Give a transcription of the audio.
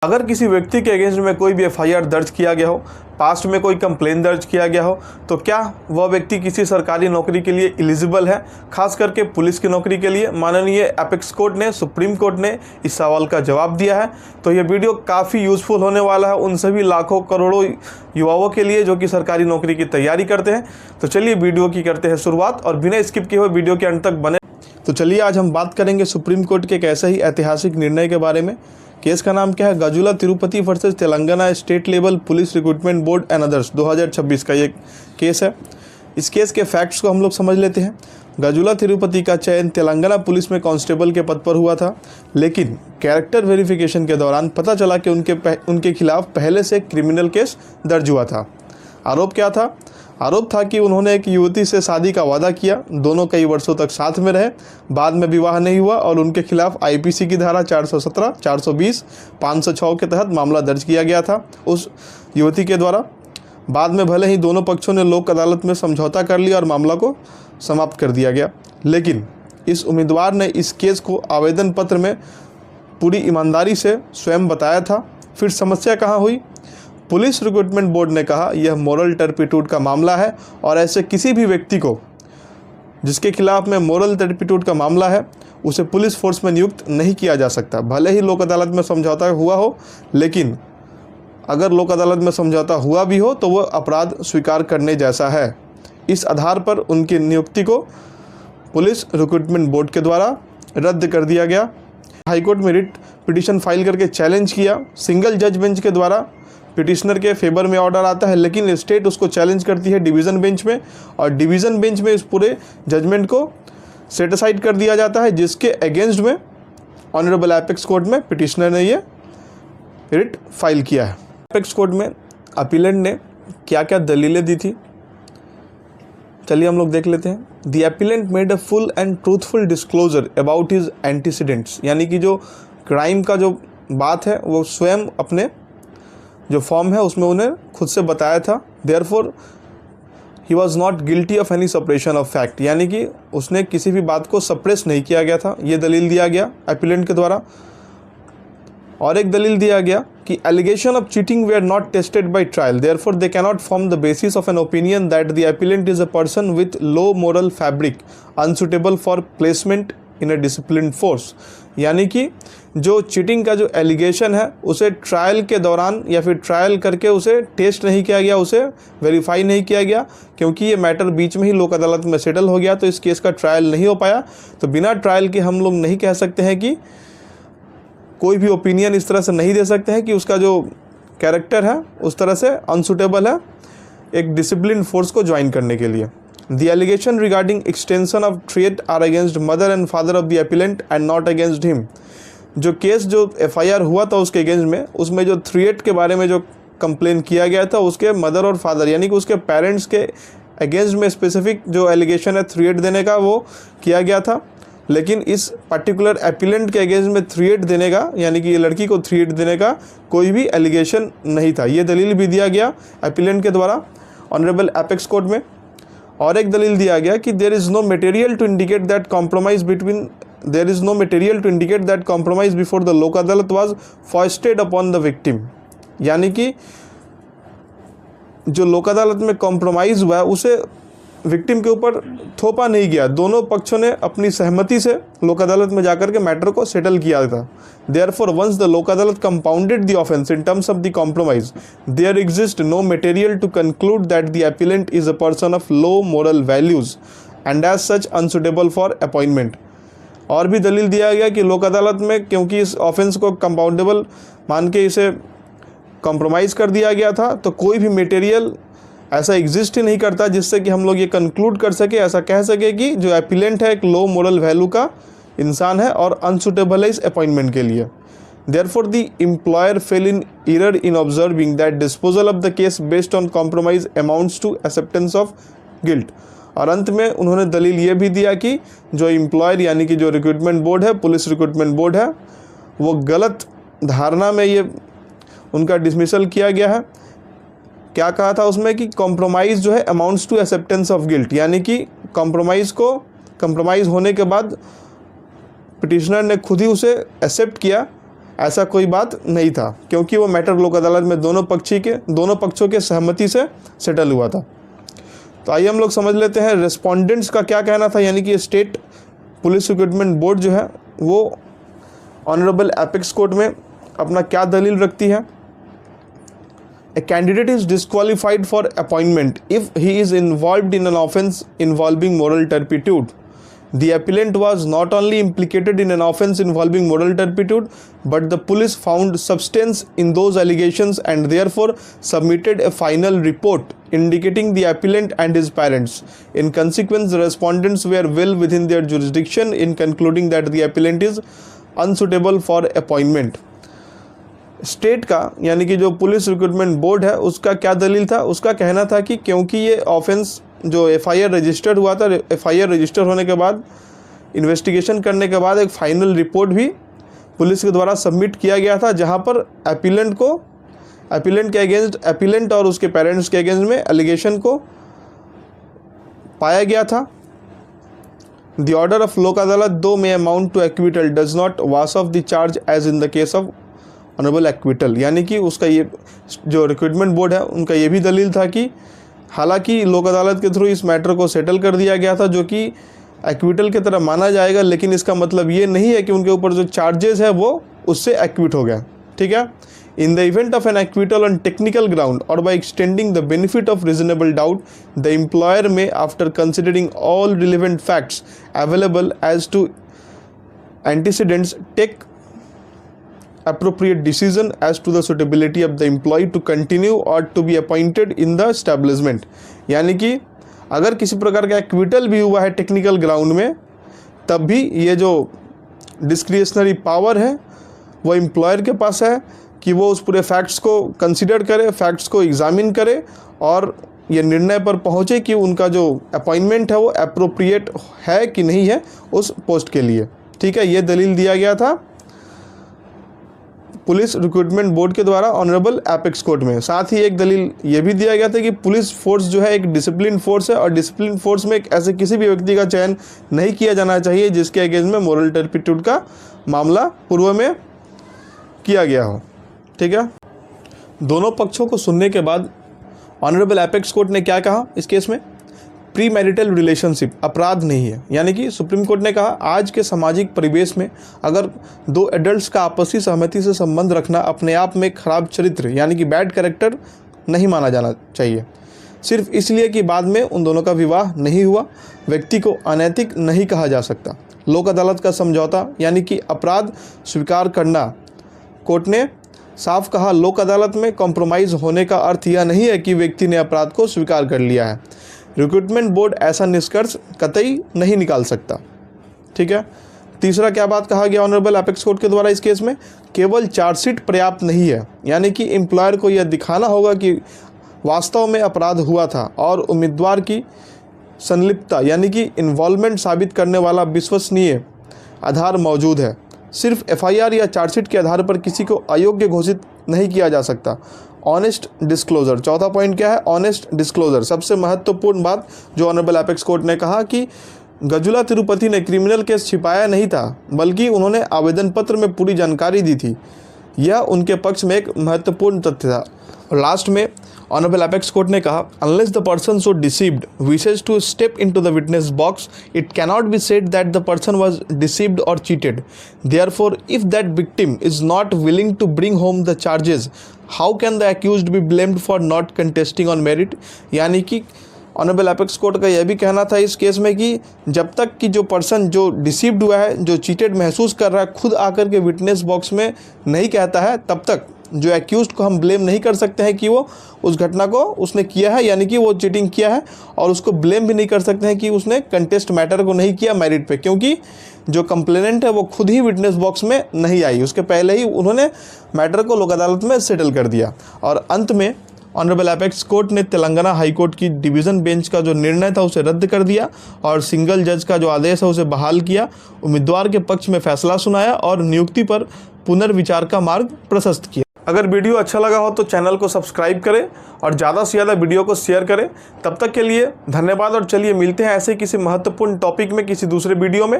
अगर किसी व्यक्ति के अगेंस्ट में कोई भी एफआईआर दर्ज किया गया हो, पास्ट में कोई कंप्लेन दर्ज किया गया हो, तो क्या वह व्यक्ति किसी सरकारी नौकरी के लिए एलिजिबल है, खास करके पुलिस की नौकरी के लिए? माननीय एपेक्स कोर्ट ने, सुप्रीम कोर्ट ने इस सवाल का जवाब दिया है। तो यह वीडियो काफ़ी यूज़फुल होने वाला है उन सभी लाखों करोड़ों युवाओं के लिए जो कि सरकारी नौकरी की तैयारी करते हैं। तो चलिए वीडियो की करते हैं शुरुआत और बिना स्किप किए हुए वीडियो के अंत तक बने। तो चलिए आज हम बात करेंगे सुप्रीम कोर्ट के एक ऐसे ही ऐतिहासिक निर्णय के बारे में। केस का नाम क्या है? Gajula Tirupati versus Telangana state level police recruitment board and others 2026 का ये केस है। इस केस के फैक्ट्स को हम लोग समझ लेते हैं। गजुला तिरुपति का चयन तेलंगाना पुलिस में कांस्टेबल के पद पर हुआ था, लेकिन कैरेक्टर वेरिफिकेशन के दौरान पता चला कि उनके खिलाफ पहले से क्रिमिनल केस दर्ज हुआ था। आरोप क्या था? आरोप था कि उन्होंने एक युवती से शादी का वादा किया, दोनों कई वर्षों तक साथ में रहे, बाद में विवाह नहीं हुआ और उनके खिलाफ आईपीसी की धारा 417, 420, 506 के तहत मामला दर्ज किया गया था उस युवती के द्वारा। बाद में भले ही दोनों पक्षों ने लोक अदालत में समझौता कर लिया और मामला को समाप्त कर दिया गया, लेकिन इस उम्मीदवार ने इस केस को आवेदन पत्र में पूरी ईमानदारी से स्वयं बताया था। फिर समस्या कहाँ हुई? पुलिस रिक्रूटमेंट बोर्ड ने कहा यह मोरल टर्पिट्यूड का मामला है और ऐसे किसी भी व्यक्ति को जिसके खिलाफ में मोरल टर्पिट्यूड का मामला है उसे पुलिस फोर्स में नियुक्त नहीं किया जा सकता। भले ही लोक अदालत में समझौता हुआ हो, लेकिन अगर लोक अदालत में समझौता हुआ भी हो तो वह अपराध स्वीकार करने जैसा है। इस आधार पर उनकी नियुक्ति को पुलिस रिक्रूटमेंट बोर्ड के द्वारा रद्द कर दिया गया। हाईकोर्ट में रिट पिटीशन फाइल करके चैलेंज किया। सिंगल जज बेंच के द्वारा पिटिशनर के फेवर में ऑर्डर आता है, लेकिन स्टेट उसको चैलेंज करती है डिवीज़न बेंच में, और डिवीज़न बेंच में इस पूरे जजमेंट को सेट असाइड कर दिया जाता है, जिसके अगेंस्ट में ऑनरेबल एपेक्स कोर्ट में पिटिशनर ने ये रिट फाइल किया है। एपेक्स कोर्ट में अपीलेंट ने क्या क्या दलीलें दी थी, चलिए हम लोग देख लेते हैं। The appellate made a full and truthful disclosure about his antecedents, यानी कि जो क्राइम का जो बात है वो स्वयं अपने जो फॉर्म है उसमें उन्हें खुद से बताया था। Therefore he was not guilty of any suppression of fact, यानी कि उसने किसी भी बात को सप्रेस नहीं किया गया था, ये दलील दिया गया अपीलेंट के द्वारा। और एक दलील दिया गया कि allegation of cheating were not tested by trial, therefore they cannot form the basis of an opinion that the appellant is a person with low moral fabric unsuitable for placement in a discipline force, यानी कि जो cheating का जो allegation है उसे trial के दौरान या फिर ट्रायल करके उसे टेस्ट नहीं किया गया, उसे वेरीफाई नहीं किया गया, क्योंकि ये मैटर बीच में ही लोक अदालत में सेटल हो गया, तो इस केस का ट्रायल नहीं हो पाया। तो बिना ट्रायल के हम लोग नहीं कह सकते हैं कि कोई भी ओपिनियन इस तरह से नहीं दे सकते हैं कि उसका जो कैरेक्टर है उस तरह से अनसुटेबल है एक डिसिप्लिन फोर्स को ज्वाइन करने के लिए। The allegation regarding extension of threat are against mother and father of the appellant and not against him। जो केस जो एफआईआर हुआ था उसके अगेंस्ट में, उसमें जो थ्रेट के बारे में जो कंप्लेन किया गया था उसके मदर और फादर यानी कि उसके पेरेंट्स के अगेंस्ट में स्पेसिफिक जो एलिगेशन है थ्रेट देने का वो किया गया था, लेकिन इस पर्टिकुलर अपीलेंट के अगेंस्ट में थ्रेट देने का यानी कि ये लड़की को थ्रेट देने का कोई भी एलिगेशन नहीं था। ये दलील भी दिया गया अपीलेंट के द्वारा ऑनरेबल एपेक्स कोर्ट में। और एक दलील दिया गया कि there is no material to indicate that compromise before the Lok Adalat was fostered upon the victim, यानी कि जो लोक अदालत में कॉम्प्रोमाइज़ हुआ है उसे विक्टिम के ऊपर थोपा नहीं गया। दोनों पक्षों ने अपनी सहमति से लोक अदालत में जाकर के मैटर को सेटल किया था। Therefore, once the लोक अदालत compounded the offence in terms of the compromise, there exists no material to conclude that the appellant is a person of low moral values and as such unsuitable for appointment। और भी दलील दिया गया कि लोक अदालत में क्योंकि इस ऑफेंस को कंपाउंडेबल मान के इसे कॉम्प्रोमाइज़ कर दिया गया था, तो कोई भी मटेरियल ऐसा एग्जिस्ट ही नहीं करता जिससे कि हम लोग ये कंक्लूड कर सके, ऐसा कह सके कि जो अपीलेंट है एक लो मोरल वैल्यू का इंसान है और अनसुटेबल है इस अपॉइंटमेंट के लिए। Therefore the employer fell in error in observing that disposal of the case based on compromise amounts to acceptance of guilt. और अंत में उन्होंने दलील ये भी दिया कि जो एम्प्लॉयर यानी कि जो रिक्रूटमेंट बोर्ड है, पुलिस रिक्रूटमेंट बोर्ड है, वो गलत धारणा में ये उनका डिसमिसल किया गया है। क्या कहा था उसमें कि कॉम्प्रोमाइज़ जो है amounts to acceptance of guilt, यानी कि कॉम्प्रोमाइज़ होने के बाद पिटिशनर ने खुद ही उसे एक्सेप्ट किया ऐसा कोई बात नहीं था, क्योंकि वो मैटर लोक अदालत में दोनों पक्षों के सहमति से सेटल हुआ था। तो आइए हम लोग समझ लेते हैं रेस्पोंडेंट्स का क्या कहना था, यानी कि स्टेट पुलिस रिक्रूटमेंट बोर्ड जो है वो ऑनरेबल एपेक्स कोर्ट में अपना क्या दलील रखती है। A candidate is disqualified for appointment if he is involved in an offence involving moral turpitude. The appellant was not only implicated in an offence involving moral turpitude, but the police found substance in those allegations and therefore submitted a final report indicating the appellant and his parents. In consequence, the respondents were well within their jurisdiction in concluding that the appellant is unsuitable for appointment. State का यानी कि जो police recruitment board है उसका क्या दलील था, उसका कहना था कि क्योंकि ये ऑफेंस जो एफआईआर रजिस्टर्ड हुआ था, एफआईआर रजिस्टर होने के बाद इन्वेस्टिगेशन करने के बाद एक फाइनल रिपोर्ट भी पुलिस के द्वारा सबमिट किया गया था, जहां पर एपिलेंट के अगेंस्ट, एपिलेंट और उसके पेरेंट्स के अगेंस्ट में एलिगेशन को पाया गया था। The order of Lok Adalat though may amount to acquittal does not wash off the charge as in the case of honourable acquittal. यानी कि उसका ये जो रिक्रूटमेंट बोर्ड है उनका ये भी दलील था कि हालांकि लोक अदालत के थ्रू इस मैटर को सेटल कर दिया गया था जो कि एक्विटल की तरह माना जाएगा, लेकिन इसका मतलब ये नहीं है कि उनके ऊपर जो चार्जेस है वो उससे एक्विट हो गया। ठीक है। In the event of an acquittal on technical ground और by extending the benefit of reasonable doubt, the employer may after considering all relevant facts available as to antecedents take appropriate decision as to the suitability of the employee to continue or to be appointed in the establishment। यानी कि अगर किसी प्रकार का acquittal भी हुआ है technical ground में, तब भी ये जो डिस्क्रिशनरी पावर है वो एम्प्लॉयर के पास है कि वो उस पूरे फैक्ट्स को कंसिडर करे, फैक्ट्स को एग्जामिन करे और ये निर्णय पर पहुँचे कि उनका जो अपॉइंटमेंट है वो अप्रोप्रिएट है कि नहीं है उस पोस्ट के लिए। ठीक है, ये दलील दिया गया था पुलिस रिक्रूटमेंट बोर्ड के द्वारा ऑनरेबल एपेक्स कोर्ट में। साथ ही एक दलील ये भी दिया गया था कि पुलिस फोर्स जो है एक डिसिप्लिन फोर्स है और डिसिप्लिन फोर्स में एक ऐसे किसी भी व्यक्ति का चयन नहीं किया जाना चाहिए जिसके अगेंस्ट में मोरल टर्पिट्यूड का मामला पूर्व में किया गया हो। ठीक है। दोनों पक्षों को सुनने के बाद ऑनरेबल एपेक्स कोर्ट ने क्या कहा इस केस में, प्री मैरिटल रिलेशनशिप अपराध नहीं है। यानी कि सुप्रीम कोर्ट ने कहा आज के सामाजिक परिवेश में अगर दो एडल्ट्स का आपसी सहमति से संबंध रखना अपने आप में खराब चरित्र यानी कि बैड कैरेक्टर नहीं माना जाना चाहिए। सिर्फ इसलिए कि बाद में उन दोनों का विवाह नहीं हुआ, व्यक्ति को अनैतिक नहीं कहा जा सकता। लोक अदालत का समझौता यानी कि अपराध स्वीकार करना, कोर्ट ने साफ कहा लोक अदालत में कॉम्प्रोमाइज़ होने का अर्थ यह नहीं है कि व्यक्ति ने अपराध को स्वीकार कर लिया है। रिक्रूटमेंट बोर्ड ऐसा निष्कर्ष कतई नहीं निकाल सकता। ठीक है। तीसरा क्या बात कहा गया ऑनरेबल एपेक्स कोर्ट के द्वारा इस केस में, केवल चार्जशीट पर्याप्त नहीं है। यानी कि एम्प्लॉयर को यह दिखाना होगा कि वास्तव में अपराध हुआ था और उम्मीदवार की संलिप्तता यानी कि इन्वॉल्वमेंट साबित करने वाला विश्वसनीय आधार मौजूद है। सिर्फ एफआईआर या चार्जशीट के आधार पर किसी को अयोग्य घोषित नहीं किया जा सकता। ऑनेस्ट डिस्क्लोजर, चौथा पॉइंट क्या है, ऑनेस्ट डिस्क्लोजर। सबसे महत्वपूर्ण बात जो ऑनरेबल एपेक्स कोर्ट ने कहा कि गजुला तिरुपति ने क्रिमिनल केस छिपाया नहीं था, बल्कि उन्होंने आवेदन पत्र में पूरी जानकारी दी थी। यह उनके पक्ष में एक महत्वपूर्ण तथ्य था। और लास्ट में ऑनरेबल एपेक्स कोर्ट ने कहा unless the person so deceived wishes to step into the witness box it cannot be said that the person was deceived और cheated. Therefore if that victim is not willing to bring home the charges how can the accused be blamed for not contesting on merit. यानी कि honourable apex court का यह भी कहना था इस case में कि जब तक कि जो पर्सन जो डिसीव्ड हुआ है, जो चीटेड महसूस कर रहा है, खुद आकर के विटनेस बॉक्स में नहीं कहता है, तब तक जो एक्यूज्ड को हम ब्लेम नहीं कर सकते हैं कि वो उस घटना को उसने किया है, यानी कि वो चीटिंग किया है, और उसको ब्लेम भी नहीं कर सकते हैं कि उसने कंटेस्ट मैटर को नहीं किया मेरिट पे, क्योंकि जो कंप्लेनेंट है वो खुद ही विटनेस बॉक्स में नहीं आई, उसके पहले ही उन्होंने मैटर को लोक अदालत में सेटल कर दिया। और अंत में ऑनरेबल एपेक्स कोर्ट ने तेलंगाना हाई कोर्ट की डिवीज़न बेंच का जो निर्णय था उसे रद्द कर दिया और सिंगल जज का जो आदेश है उसे बहाल किया, उम्मीदवार के पक्ष में फैसला सुनाया और नियुक्ति पर पुनर्विचार का मार्ग प्रशस्त किया। अगर वीडियो अच्छा लगा हो तो चैनल को सब्सक्राइब करें और ज़्यादा से ज़्यादा वीडियो को शेयर करें। तब तक के लिए धन्यवाद और चलिए मिलते हैं ऐसे किसी महत्वपूर्ण टॉपिक में किसी दूसरे वीडियो में।